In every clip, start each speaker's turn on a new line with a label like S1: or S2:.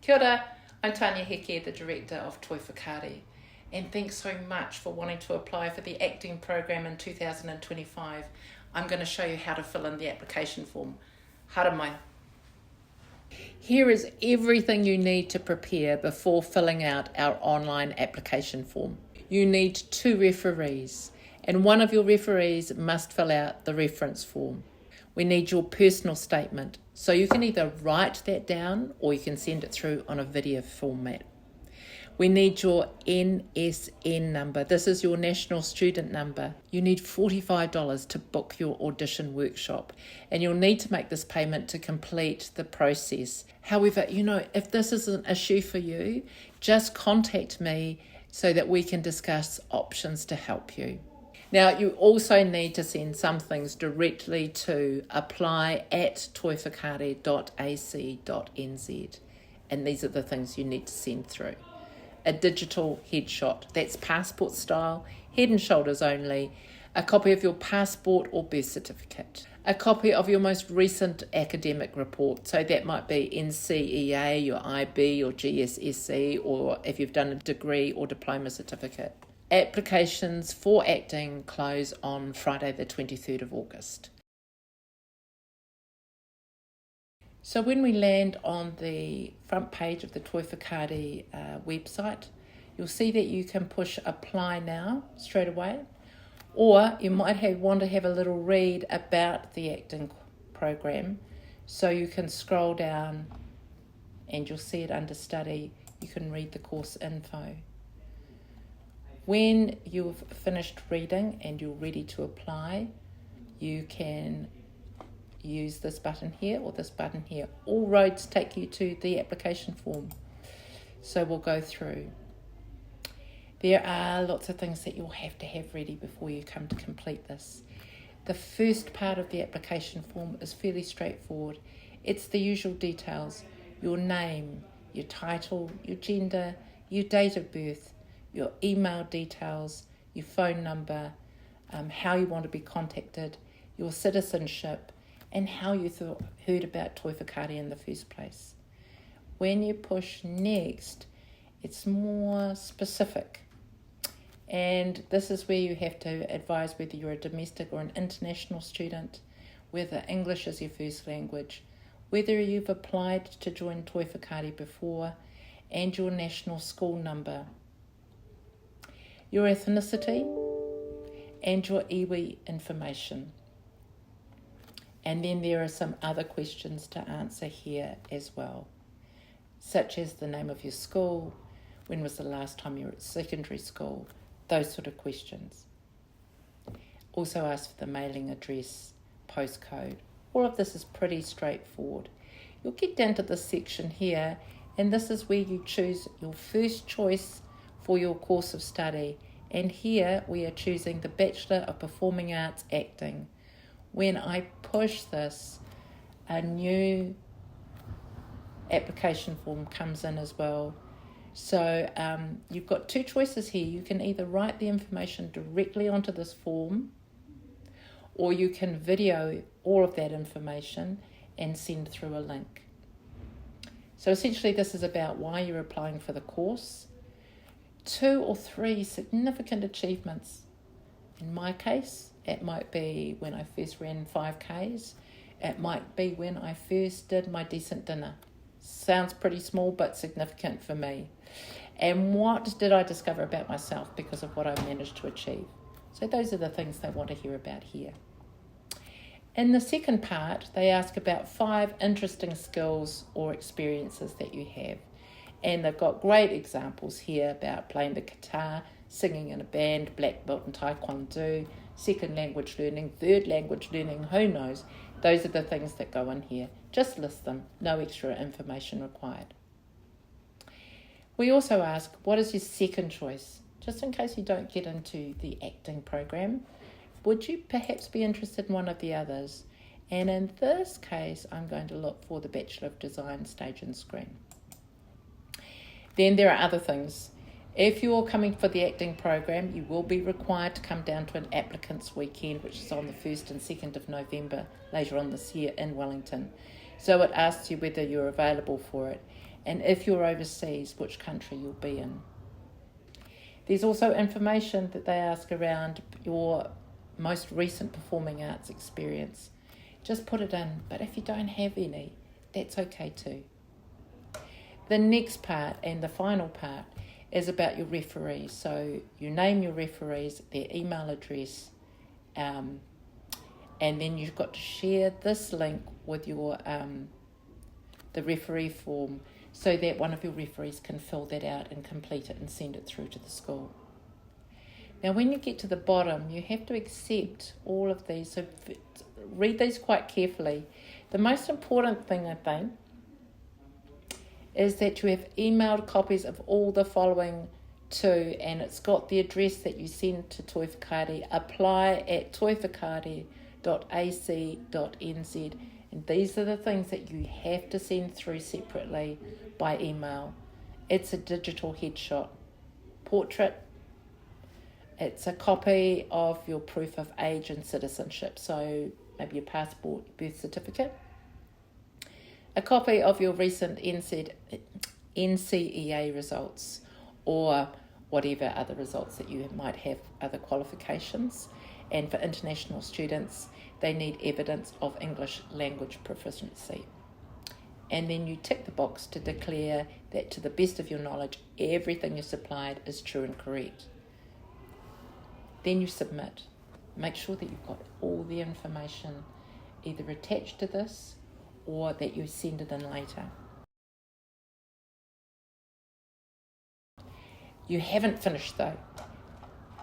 S1: Kia ora, I'm Tanea Heke, the Director of Toi Whakaari, and thanks so much for wanting to apply for the acting program in 2025. I'm going to show you how to fill in the application form. Hara mai. Here is everything you need to prepare before filling out our online application form. You need 2 referees, and one of your referees must fill out the reference form. We need your personal statement, so you can either write that down or you can send it through on a video format. We need your NSN number. This is your national student number. You need $45 to book your audition workshop, and you'll need to make this payment to complete the process. However, if this is an issue for you, just contact me so that we can discuss options to help you. Now, you also need to send some things directly to apply@toiwhakaari.ac.nz, and these are the things you need to send through. A digital headshot, that's passport style, head and shoulders only, a copy of your passport or birth certificate, a copy of your most recent academic report, so that might be NCEA, your IB or GSSE, or if you've done a degree or diploma certificate. Applications for acting close on Friday the 23rd of August. So when we land on the front page of the Toi Whakaari website, you'll see that you can push apply now straight away, or you might want to have a little read about the acting program, so you can scroll down and you'll see it under study. You can read the course info. When you've finished reading and you're ready to apply, you can use this button here or this button here. All roads take you to the application form. So we'll go through. There are lots of things that you'll have to have ready before you come to complete this. The first part of the application form is fairly straightforward. It's the usual details: your name, your title, your gender, your date of birth, your email details, your phone number, how you want to be contacted, your citizenship, and how you heard about Toi Whakaari in the first place. When you push next, it's more specific. And this is where you have to advise whether you're a domestic or an international student, whether English is your first language, whether you've applied to join Toi Whakaari before, and your national school number, your ethnicity, and your iwi information. And then there are some other questions to answer here as well, such as the name of your school, when was the last time you were at secondary school, those sort of questions. Also ask for the mailing address, postcode. All of this is pretty straightforward. You'll get down to this section here, and this is where you choose your first choice for your course of study. And here we are choosing the Bachelor of Performing Arts Acting. When I push this, a new application form comes in as well. So you've got 2 choices here. You can either write the information directly onto this form, or you can video all of that information and send through a link. So essentially this is about why you're applying for the course, 2 or 3 significant achievements. In my case, it might be when I first ran 5Ks. It might be when I first did my decent dinner. Sounds pretty small, but significant for me. And what did I discover about myself because of what I managed to achieve? So those are the things they want to hear about here. In the second part, they ask about 5 interesting skills or experiences that you have. And they've got great examples here about playing the guitar, singing in a band, black belt in taekwondo, second language learning, third language learning, who knows. Those are the things that go in here. Just list them, no extra information required. We also ask, what is your second choice? Just in case you don't get into the acting program, would you perhaps be interested in one of the others? And in this case, I'm going to look for the Bachelor of Design Stage and Screen. Then there are other things. If you're coming for the acting program, you will be required to come down to an applicants weekend, which is on the 1st and 2nd of November later on this year in Wellington. So it asks you whether you're available for it. and if you're overseas, which country you'll be in. There's also information that they ask around your most recent performing arts experience. Just put it in, but if you don't have any, that's okay too. The next part and the final part is about your referees. So you name your referees, their email address, and then you've got to share this link with your the referee form, so that one of your referees can fill that out and complete it and send it through to the school. Now, when you get to the bottom, you have to accept all of these. So read these quite carefully. The most important thing, I think, is that you have emailed copies of all the following to, and it's got the address that you send to Toi Whakaari, apply@toiwhakaari.ac.nz, and these are the things that you have to send through separately by email. It's a digital headshot, portrait, it's a copy of your proof of age and citizenship, so maybe your passport, birth certificate, a copy of your recent NCEA results, or whatever other results that you might have, other qualifications. And for international students, they need evidence of English language proficiency. And then you tick the box to declare that, to the best of your knowledge, everything you supplied is true and correct. Then you submit. Make sure that you've got all the information either attached to this or that you send it in later. You haven't finished though.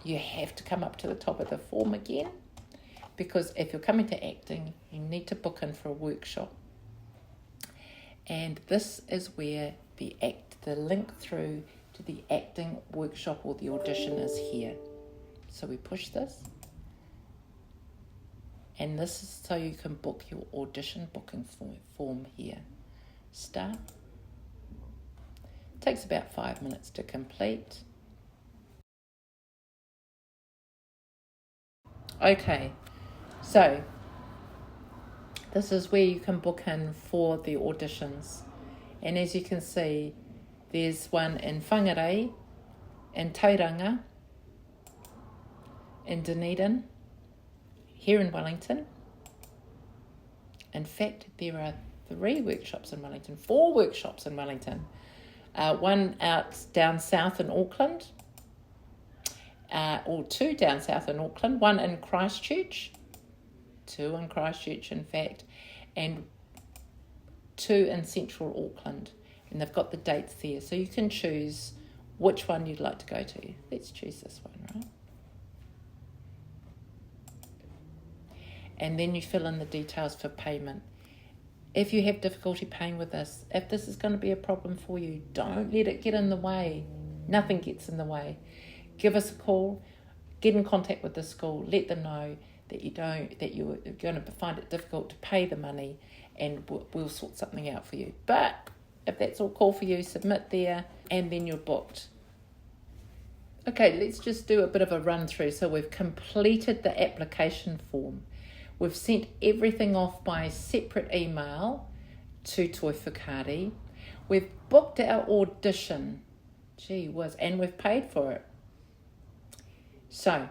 S1: You have to come up to the top of the form again, because if you're coming to acting, you need to book in for a workshop. And this is where the link through to the acting workshop or the audition is here. So we push this, and this is so you can book your audition booking form here. Start. Takes about 5 minutes to complete. Okay, so this is where you can book in for the auditions. And as you can see, there's one in Whangarei, in Tauranga, in Dunedin, here in Wellington. In fact, there are 4 workshops in Wellington. One out down south in Auckland, or 2 down south in Auckland, 1 in Christchurch, 2 in Christchurch in fact, and 2 in central Auckland. And they've got the dates there, so you can choose which one you'd like to go to. Let's choose this one, right? And then you fill in the details for payment. If you have difficulty paying with this, if this is going to be a problem for you, don't let it get in the way. Nothing gets in the way. Give us a call, get in contact with the school, let them know that you're going to find it difficult to pay the money, and we'll sort something out for you. But if that's all cool for you, submit there, and then you're booked. Okay, let's just do a bit of a run through. So we've completed the application form. We've sent everything off by separate email to Toi Whakaari. We've booked our audition. Gee whiz, and we've paid for it. So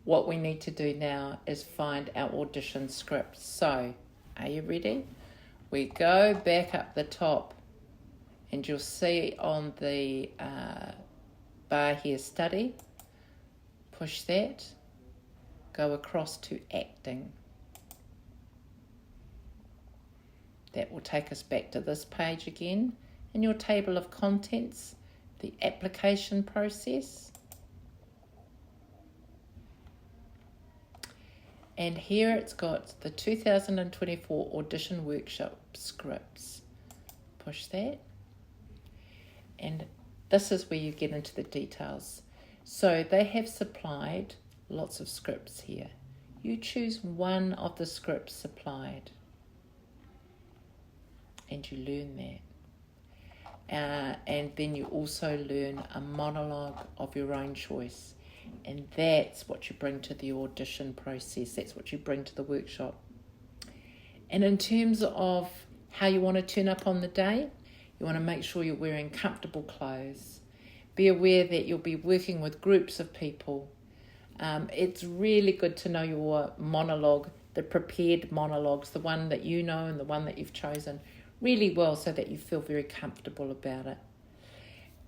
S1: what we need to do now is find our audition script. So, are you ready? We go back up the top, and you'll see on the bar here, study. Push that. Go across to acting. That will take us back to this page again. In your table of contents, the application process. And here it's got the 2024 audition workshop scripts. Push that. And this is where you get into the details. So they have supplied lots of scripts here. You choose one of the scripts supplied, and you learn that. And then you also learn a monologue of your own choice. And that's what you bring to the audition process. That's what you bring to the workshop. And in terms of how you want to turn up on the day, You want to make sure you're wearing comfortable clothes. Be aware that you'll be working with groups of people. It's really good to know your monologue, the prepared monologues, the one that you know and the one that you've chosen really well so that you feel very comfortable about it.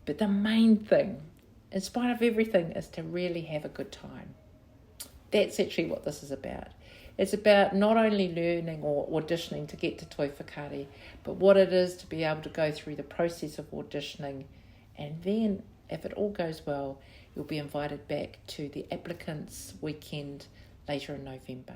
S1: But the main thing, in spite of everything, is to really have a good time. That's actually what this is about. It's about not only learning or auditioning to get to Toi Whakaari, but what it is to be able to go through the process of auditioning, and then, if it all goes well, you'll be invited back to the applicants' weekend later in November.